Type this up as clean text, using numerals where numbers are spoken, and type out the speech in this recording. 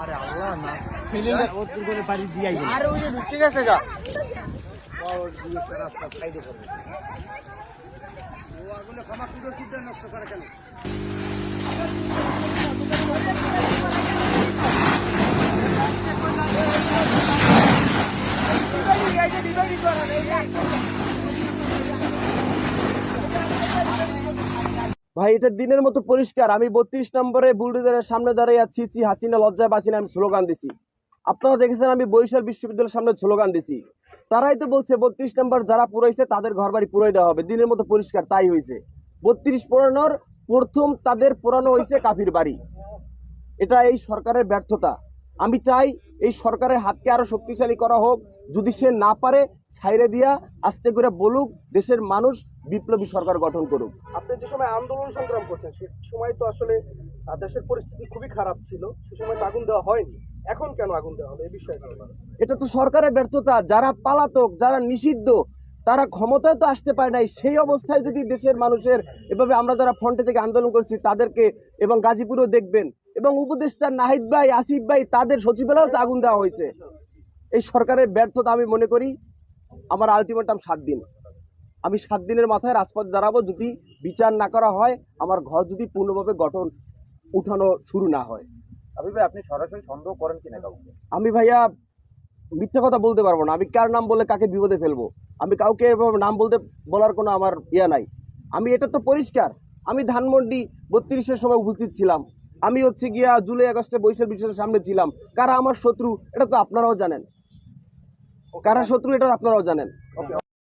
আরে আল্লাহ না ফেলে ও তুই করে বাড়ি দিয়াই আরে ওই যে ঢুকে গেছে গা ওর দিয়ে একটা রাস্তা সাইডে করবে ও আগুনে ক্ষমা করে কি নষ্ট করে কেন ভাই এটা দিনের মতো পরিষ্কার। আমি 32 নম্বরে বুলডোজারের সামনে দাঁড়িয়ে আছি, চি হাসিনা লজ্জায় বাঁচি না, আমি স্লোগান দিছি। আপনারা দেখেছেন আমি বরিশাল বিশ্ববিদ্যালয়ের সামনে স্লোগান দিছি। তারাই তো বলছে 32 নম্বর যারা পুরাইছে তাদের ঘর বাড়ি পুরাই দেওয়া হবে। দিনের মতো পরিষ্কার তাই হয়েছে। 32 পুরানোর প্রথম তাদের পুরানো হয়েছে কাফির বাড়ি। এটা এই সরকারের ব্যর্থতা। আমি চাই এই সরকারের হাতকে আরো শক্তিশালী করা হোক। যদি সে না পারে ছাইরে দিয়া আস্তে করে বলুক, দেশের মানুষ বিপ্লবী সরকার গঠন করুক। আপনি যে সময় আন্দোলন সংগ্রাম করছেন সে সময় তো আসলে দেশের পরিস্থিতি খুবই খারাপ ছিল, সে সময় তো আগুন দেওয়া হয়নি, এখন কেন আগুন দেওয়া হলো এই বিষয়ে? এটা তো সরকারের ব্যর্থতা। যারা পালাতক, যারা নিষিদ্ধ, তারা ক্ষমতায় তো আসতে পারে নাই। সেই অবস্থায় যদি দেশের মানুষের এভাবে, আমরা যারা ফ্রন্টে থেকে আন্দোলন করছি তাদেরকে, এবং গাজীপুরেও দেখবেন, এবং উপদেষ্টা নাহিদ ভাই, আসিফ ভাই, তাদের সচিবালয়েও তো আগুন দেওয়া হয়েছে। এই সরকারের ব্যর্থতা আমি মনে করি। আমার আলটিমেটাম 7 দিন। আমি 7 দিনের মাথায় রাজপথ দাঁড়াবো যদি বিচার না করা হয়, আমার ঘর যদি পূর্ণভাবে গঠন উঠানো শুরু না হয়। আপনি সরাসরি সন্দেহ করেন কিনা কাউকে? আমি ভাইয়া মিথ্যা কথা বলতে পারবো না। আমি কার নাম বলে কাকে বিপদে ফেলবো? আমি কাউকে এভাবে নাম বলার কোনো আমার নাই। আমি এটা তো পরিষ্কার। আমি ধানমন্ডি 32-এর সময় উপস্থিত ছিলাম। আমি হচ্ছে গিয়া জুলাই আগস্টে বরিশাল বিশ্ববিদ্যালয়ের সামনে ছিলাম। কারা আমার শত্রু এটা তো আপনারাও জানেন। কারা শত্রু এটা আপনারাও জানেন।